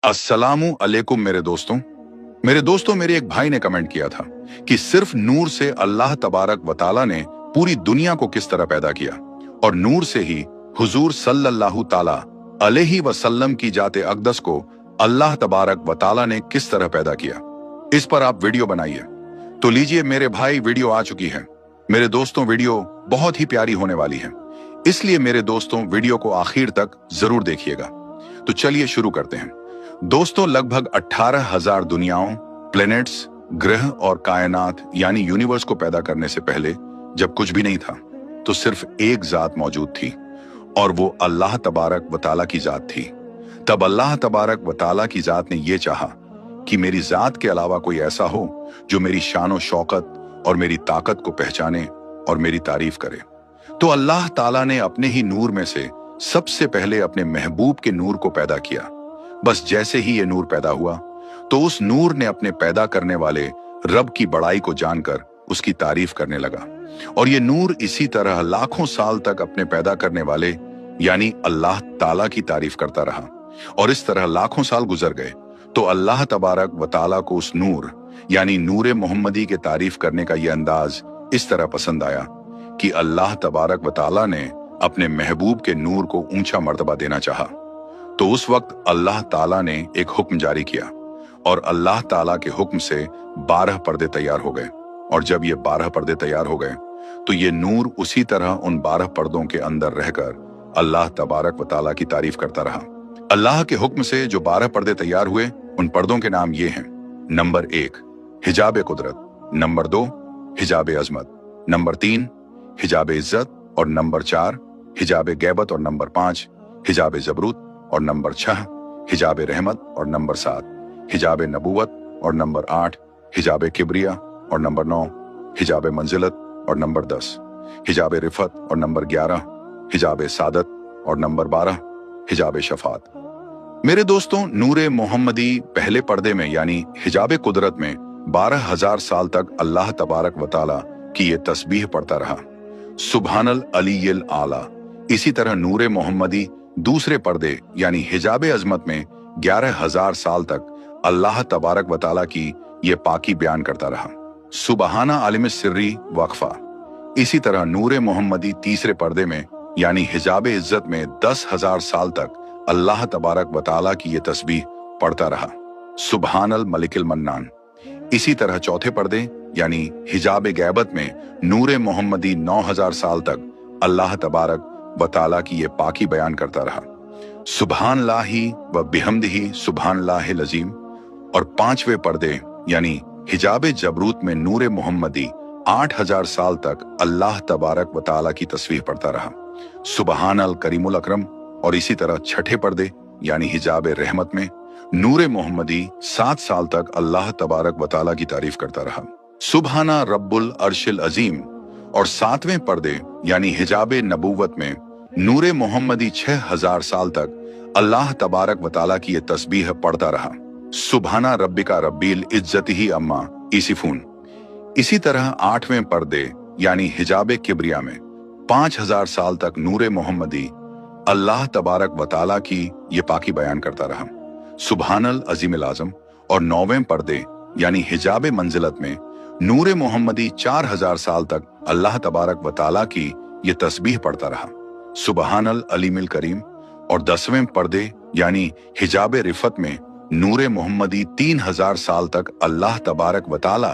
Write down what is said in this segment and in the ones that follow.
अस्सलामु अलैकुम मेरे दोस्तों मेरे एक भाई ने कमेंट किया था कि सिर्फ नूर से अल्लाह तबारक व ताला ने पूरी दुनिया को किस तरह पैदा किया और नूर से ही हुजूर सल्लल्लाहु ताला अलैहि वसल्लम की जाते अक़दस को अल्लाह तबारक व ताला ने किस तरह पैदा किया। इस पर आप वीडियो बनाइए। तो लीजिए मेरे भाई, वीडियो आ चुकी है। मेरे दोस्तों वीडियो बहुत ही प्यारी होने वाली है, इसलिए मेरे दोस्तों वीडियो को आखिर तक जरूर देखिएगा। तो चलिए शुरू करते हैं। दोस्तों लगभग 18,000 दुनियाओं, प्लैनेट्स, ग्रह और कायनात यानी यूनिवर्स को पैदा करने से पहले जब कुछ भी नहीं था तो सिर्फ एक जात मौजूद थी और वो अल्लाह तबारक व ताला की जात थी। तब अल्लाह तबारक व ताला की जात ने ये चाहा कि मेरी जात के अलावा कोई ऐसा हो जो मेरी शान शौकत और मेरी ताकत को पहचाने और मेरी तारीफ करे। तो अल्लाह ताला ने अपने ही नूर में से सबसे पहले अपने महबूब के नूर को पैदा किया। बस जैसे ही ये नूर पैदा हुआ तो उस नूर ने अपने पैदा करने वाले रब की बड़ाई को जानकर उसकी तारीफ करने लगा और ये नूर इसी तरह लाखों साल तक अपने पैदा करने वाले यानी अल्लाह ताला की तारीफ करता रहा। और इस तरह लाखों साल गुजर गए तो अल्लाह तबारक व ताला को उस नूर यानी नूरे मोहम्मदी के तारीफ करने का ये अंदाज इस तरह पसंद आया कि अल्लाह तबारक व ताला ने अपने महबूब के नूर को ऊंचा मर्तबा देना चाहा। तो उस वक्त अल्लाह ताला ने एक हुक्म जारी किया और अल्लाह ताला के हुक्म से 12 पर्दे तैयार हो गए। और जब ये 12 पर्दे तैयार हो गए तो ये नूर उसी तरह उन 12 पर्दों के अंदर रहकर अल्लाह तबारक व ताला की तारीफ करता रहा। अल्लाह के हुक्म से जो 12 पर्दे तैयार हुए उन पर्दों के नाम ये हैं। नंबर 1 हिजाब कुदरत, नंबर 2 हिजाब अजमत, नंबर 3 हिजाब इज्जत और नंबर 4 हिजाब गैबत और नंबर 5 हिजाब जबरूत और नंबर 6 हिजाब रहमत और नंबर 7 हिजाब नबूवत और नंबर 8 हिजाब किब्रिया और नंबर 9 हिजाब मंजिलत और नंबर 10 हिजाब रिफत और नंबर 11 हिजाब सादत और नंबर 12 हिजाब शफात। मेरे दोस्तों नूरे मोहम्मदी पहले पर्दे में यानी हिजाब कुदरत में 12,000 साल तक अल्लाह तबारक व ताला की ये तस्बीह पढ़ता रहा, सुबहानल अलीयल आला। इसी तरह नूरे मोहम्मदी दूसरे पर्दे यानी हिजाब अजमत में 11,000 साल तक अल्लाह तबारक व ताला की ये पाकी बयान करता रहा, सुबहाना आलिम सिर्री वक्फा। इसी तरह नूरे मोहम्मदी तीसरे पर्दे में यानी हिजाब इज्जत में 10,000 साल तक अल्लाह तबारक व ताला की ये तस्बीह पढ़ता रहा, सुबहानल मलिकिल मन्नान। इसी तरह चौथे पर्दे यानी हिजाब गैबत में नूरे मोहम्मदी 9,000 साल तक अल्लाह तबारक व ताला की ये पाकी बयान करता रहा, सुबहान लाही व बिहम्दिही सुबहान लाहिल अजीम। और पांचवें पर्दे यानी हिजाब जबरूत में नूरे मोहम्मदी 8,000 साल तक अल्लाह तबारक व ताला की तस्बीह पढ़ता रहा, सुबहान अल करीमुल अकरम। और इसी तरह छठे पर्दे यानी हिजाब रहमत में नूरे मोहम्मदी 7 साल तक अल्लाह तबारक व ताला की तारीफ करता रहा, सुबहाना रब्बुल अर्शिल अजीम। और 7वें पर्दे यानी हिजाब नबूवत में नूरे मोहम्मदी 6,000 साल तक अल्लाह तबारक व ताला की ये तस्बीह पढ़ता रहा, सुबहाना रब्बिका रब्बिल इज्जतिही अम्मा इसिफून। इसी तरह 8वें पर्दे यानी हिजाब किब्रिया में 5,000 साल तक नूरे मोहम्मदी अल्लाह तबारक व ताला की ये पाकी बयान करता रहा, सुबहानल अजीमिल आजम। और 9वें पर्दे यानी हिजाब मंजिलत में नूरे मोहम्मदी 4,000 साल तक अल्लाह तबारक व ताला की ये तस्बीह पढ़ता रहा, सुबहानल अलीमिल करीम। और 10वें पर्दे यानी हिजाब रिफत में नूरे मोहम्मदी 3,000 साल तक अल्लाह तबारक व ताला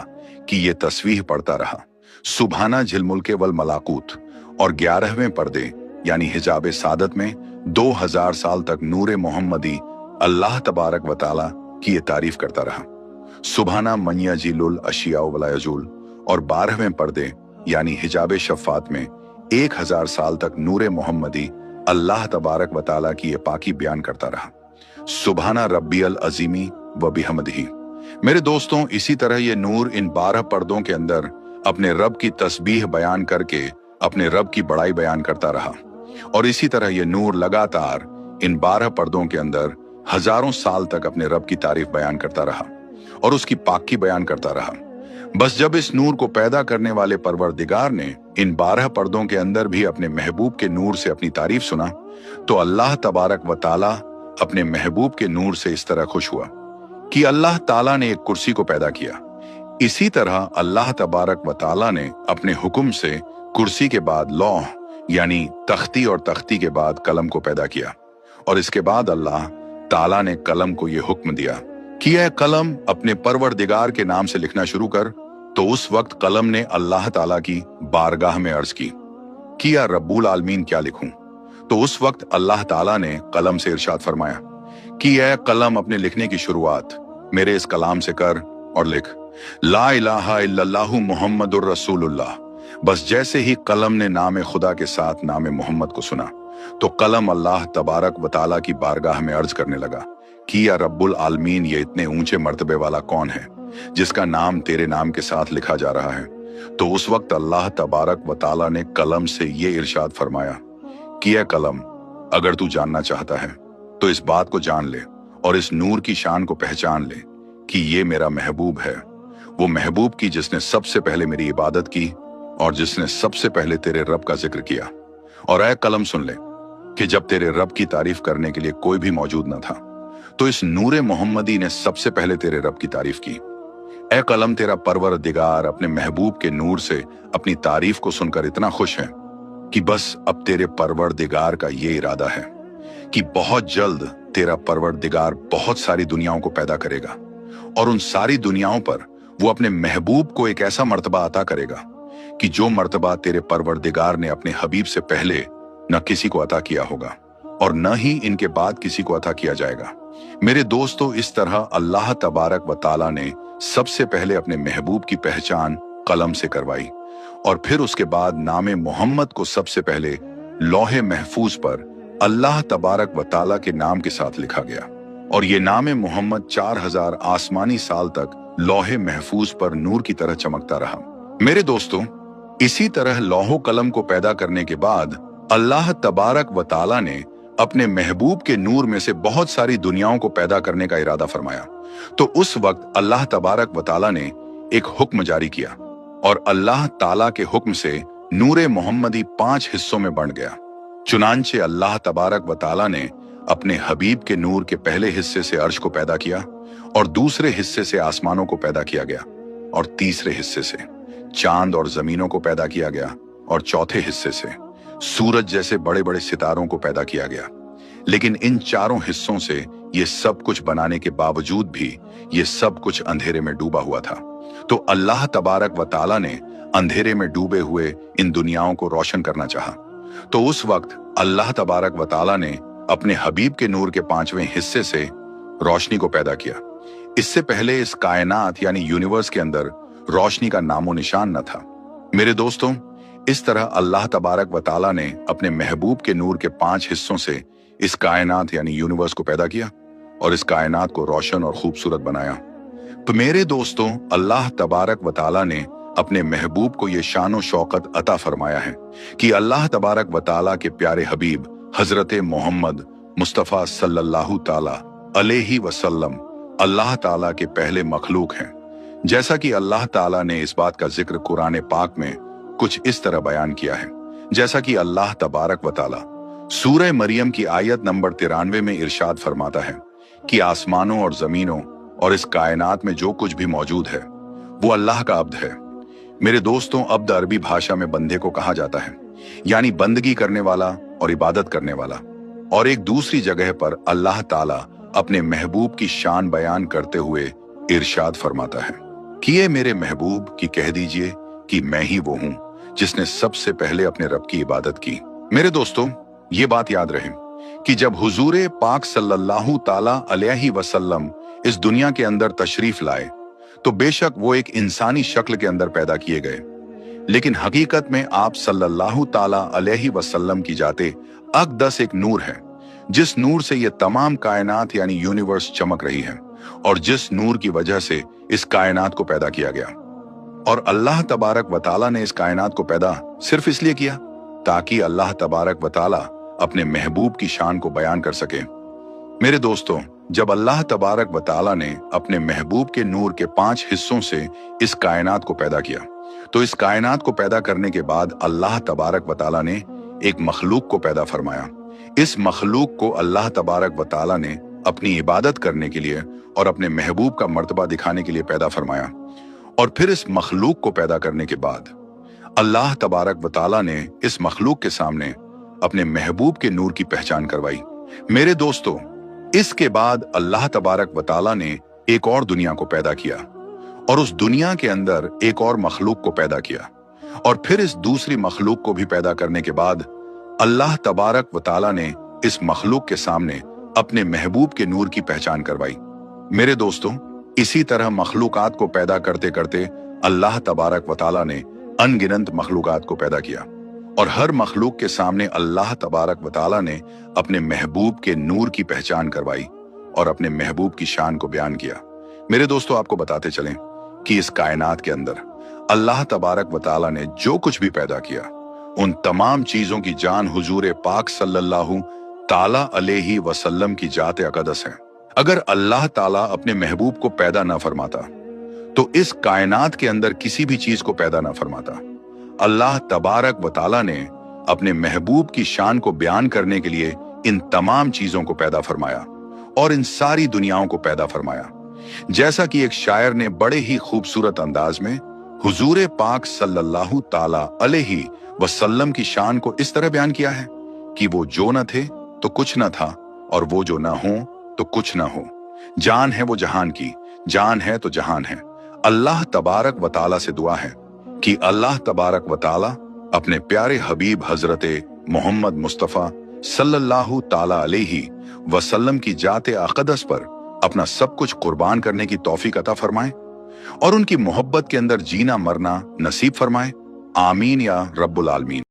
की ये तस्बीह पढ़ता रहा, सुबहाना झिलमुल्के वल मलाकूत। और 11वें पर्दे यानी हिजाब सादत में 2,000 साल तक नूरे मोहम्मदी अल्लाह तबारक व ताला की ये तारीफ करता रहा, सुबहाना मनिया जिलुल अशिया वला यजूल। और 12वें पर्दे यानी हिजाब शफात में 1,000 साल तक नूरे मोहम्मदी अल्लाह तबारक व ताला की ये पाकी बयान करता रहा, सुबहाना रब्बियल अजीमी व बिहमदिही। मेरे दोस्तों इसी तरह ये नूर इन 12 पर्दों के अंदर अपने रब की तस्बीह बयान करके अपने रब की बड़ाई बयान करता रहा। और इसी तरह ये नूर लगातार इन 12 पर्दों के अंदर हजारों साल तक अपने रब की तारीफ बयान करता रहा और उसकी पाकी बयान करता रहा। बस जब इस नूर को पैदा करने वाले परवरदिगार ने इन 12 पर्दों के अंदर भी अपने महबूब के नूर से अपनी तारीफ सुना तो अल्लाह तबारक व ताला अपने महबूब के नूर से इस तरह खुश हुआ कि अल्लाह ताला ने एक कुर्सी को पैदा किया। इसी तरह अल्लाह तबारक व ताला ने अपने हुक्म से कुर्सी के बाद लौह यानी तख्ती और तख्ती के बाद कलम को पैदा किया। और इसके बाद अल्लाह ताला ने कलम को यह हुक्म दिया कि यह कलम अपने परवरदिगार के नाम से लिखना शुरू कर। तो उस वक्त कलम ने अल्लाह ताला की बारगाह में अर्ज की या रब्बुल आलमीन क्या लिखूं। तो उस वक्त अल्लाह ताला ने कलम से इरशाद फरमाया कि यह कलम अपने लिखने की शुरुआत मेरे इस कलाम से कर और लिख, ला इलाहा इल्लल्लाहु मुहम्मदुर रसूलुल्लाह। बस जैसे ही कलम ने नाम खुदा के साथ नाम मोहम्मद को सुना तो कलम अल्लाह तबारक व ताला की बारगाह में अर्ज करने लगा कि या रब्बुल आलमीन, ये इतने ऊंचे मर्तबे वाला कौन है जिसका नाम तेरे नाम के साथ लिखा जा रहा है। तो उस वक्त अल्लाह तबारक व ताला ने कलम से ये इरशाद फरमाया कि यह कलम, अगर तू जानना चाहता है तो इस बात को जान ले और इस नूर की शान को पहचान ले कि ये मेरा महबूब है, वो महबूब की जिसने सबसे पहले मेरी इबादत की और जिसने सबसे पहले तेरे रब का जिक्र किया। और ऐ कलम सुन ले कि जब तेरे रब की तारीफ करने के लिए कोई भी मौजूद न था तो इस नूरे मोहम्मदी ने सबसे पहले तेरे रब की तारीफ की। ऐ कलम, तेरा परवरदिगार अपने महबूब के नूर से अपनी तारीफ को सुनकर इतना खुश है कि बस अब तेरे परवरदिगार का ये इरादा है कि बहुत जल्द तेरा परवरदिगार बहुत सारी दुनियाओं को पैदा करेगा और उन सारी दुनियाओं पर वो अपने महबूब को एक ऐसा मर्तबा अता करेगा कि जो मर्तबा तेरे परवरदिगार ने अपने हबीब से पहले न किसी को अता किया होगा और न ही इनके बाद किसी को अता किया जाएगा। मेरे दोस्तों, इस तरह अल्लाह तबारक व ताला ने सबसे पहले अपने महबूब की पहचान कलम से करवाई और फिर उसके बाद नामे मोहम्मद को सबसे पहले लौहे महफूज पर अल्लाह तबारक व ताला के नाम के साथ लिखा गया। और ये नामे मोहम्मद 4000 आसमानी साल तक लौहे महफूज पर नूर की तरह चमकता रहा। मेरे दोस्तों, इसी तरह लौहो कलम को पैदा करने के बाद अल्लाह तबारक व ताला ने अपने महबूब के नूर में से बहुत सारी दुनियाओं को पैदा करने का इरादा फरमाया। तो उस वक्त अल्लाह तबारक व ताला ने एक हुक्म जारी किया और अल्लाह ताला के हुक्म से नूरे मोहम्मदी 5 हिस्सों में बंट गया। चुनांचे अल्लाह तबारक व ताला ने अपने हबीब के नूर के पहले हिस्से से अर्श को पैदा किया और दूसरे हिस्से से आसमानों को पैदा किया गया और तीसरे हिस्से से चांद और जमीनों को पैदा किया गया और चौथे हिस्से से सूरज जैसे बड़े बड़े सितारों को पैदा किया गया। लेकिन इन चारों हिस्सों से ये सब कुछ बनाने के बावजूद भी ये सब कुछ अंधेरे में डूबा हुआ था। तो अल्लाह तबारक व ताला ने अंधेरे में डूबे हुए इन दुनियाओं को रोशन करना चाहा। तो उस वक्त अल्लाह तबारक व ताला ने अपने हबीब के नूर के 5वें हिस्से से रोशनी को पैदा किया। इससे पहले इस कायनात यानी यूनिवर्स के अंदर रोशनी का नामो निशान न था। मेरे दोस्तों, इस तरह अल्लाह तबारक व ताला ने अपने महबूब के नूर के 5 हिस्सों से इस कायनात यानी यूनिवर्स को पैदा किया और इस कायनात को रोशन और खूबसूरत बनाया। तो मेरे दोस्तों, अल्लाह तबारक व ताला ने अपने महबूब को ये शान और शौकत अता फरमाया है कि अल्लाह तबारक व ताला के प्यारे हबीब हजरत मोहम्मद मुस्तफ़ा सल्लल्लाहु ताला अलैहि वसल्लम अल्लाह ताला के पहले मखलूक हैं। जैसा कि अल्लाह ताला ने इस बात का जिक्र कुरान पाक में कुछ इस तरह बयान किया है, जैसा कि अल्लाह तबारक व ताला सूरह मरियम की आयत नंबर 93 में इरशाद फरमाता है कि आसमानों और जमीनों और इस कायनात में जो कुछ भी मौजूद है वो अल्लाह का अब्द है। मेरे दोस्तों, अब्द अरबी भाषा में बंदे को कहा जाता है, यानी बंदगी करने वाला और इबादत करने वाला। और एक दूसरी जगह पर अल्लाह ताला अपने महबूब की शान बयान करते हुए इरशाद फरमाता है कि ये मेरे महबूब की कह दीजिए कि मैं ही वो हूं जिसने सबसे पहले अपने रब की इबादत की। मेरे दोस्तों, ये बात याद रहे कि जब हुजूरे पाक सल्लल्लाहु ताला अलैहि वसल्लम इस दुनिया के अंदर तशरीफ लाए तो बेशक वो एक इंसानी शक्ल के अंदर पैदा किए गए, लेकिन हकीकत में आप सल्लल्लाहु ताला अलैहि वसल्लम की जाते अक़दस एक नूर है, जिस नूर से ये तमाम कायनात यानी यूनिवर्स चमक रही है और जिस नूर की वजह से इस कायनात को पैदा किया गया। और अल्लाह तबारक व ताला ने इस कायनात को पैदा सिर्फ इसलिए किया ताकि अल्लाह तबारक व ताला अपने महबूब की शान को बयान कर सके। मेरे दोस्तों, जब अल्लाह तबारक व ताला ने अपने महबूब के नूर के 5 हिस्सों से इस कायनात को पैदा किया तो इस कायनात को पैदा करने के बाद अल्लाह तबारक व ताला ने एक मखलूक को पैदा फरमाया इस मखलूक को अल्लाह तबारक व तआला ने अपनी इबादत करने के लिए और अपने महबूब का मर्तबा दिखाने के लिए पैदा फरमाया। और फिर इस मखलूक को पैदा करने के बाद अल्लाह तबारक व तआला ने इस मखलूक के सामने अपने महबूब के नूर की पहचान करवाई। मेरे दोस्तों, इसके बाद अल्लाह तबारक व तआला ने एक और दुनिया को पैदा किया और उस दुनिया के अंदर एक और मखलूक को पैदा किया। और फिर इस दूसरी मखलूक को भी पैदा करने के बाद अल्लाह तबारक व तआला ने इस मखलूक के सामने अपने महबूब के नूर की पहचान करवाई। मेरे दोस्तों, इसी तरह मखलूकात को पैदा करते करते अल्लाह तबारक व तआला ने अनगिनत मखलूकात को पैदा किया और हर मखलूक के सामने अल्लाह तबारक व तआला ने अपने महबूब के नूर की पहचान करवाई और अपने महबूब की शान को बयान किया। मेरे दोस्तों, आपको बताते चलें कि इस कायनात के अंदर अल्लाह तबारक व तआला ने जो कुछ भी पैदा किया, उन तमाम चीजों की जान हुजूर पाक सल्लल्लाहु ताला अलैहि वसल्लम की जात अक़दस है। अगर अल्लाह ताला अपने महबूब को पैदा ना फरमाता तो इस कायनात के अंदर किसी भी चीज को पैदा ना फरमाता। अल्लाह तबारक व तआला ने अपने महबूब की शान को बयान करने के लिए इन तमाम चीजों को पैदा फरमाया और इन सारी दुनियाओं को पैदा फरमाया। जैसा कि एक शायर ने बड़े ही खूबसूरत अंदाज में हुजूर पाक सल्लल्लाहु ताला अलैहि वसल्लम की शान को इस तरह बयान किया है कि वो जो न थे तो कुछ न था और वो जो न हो तो कुछ न हो। जान है वो जहान की, जान है तो जहान है। अल्लाह तबारक व तआला से दुआ है कि अल्लाह तबारक व तआला अपने प्यारे हबीब हजरत मोहम्मद मुस्तफ़ा सल्लल्लाहु ताला अलैहि वसल्लम की जाते अक़दस पर अपना सब कुछ कुर्बान करने की तौफीक अता फरमाए और उनकी मोहब्बत के अंदर जीना मरना नसीब फरमाए। आमीन या रब्बुल आलमीन।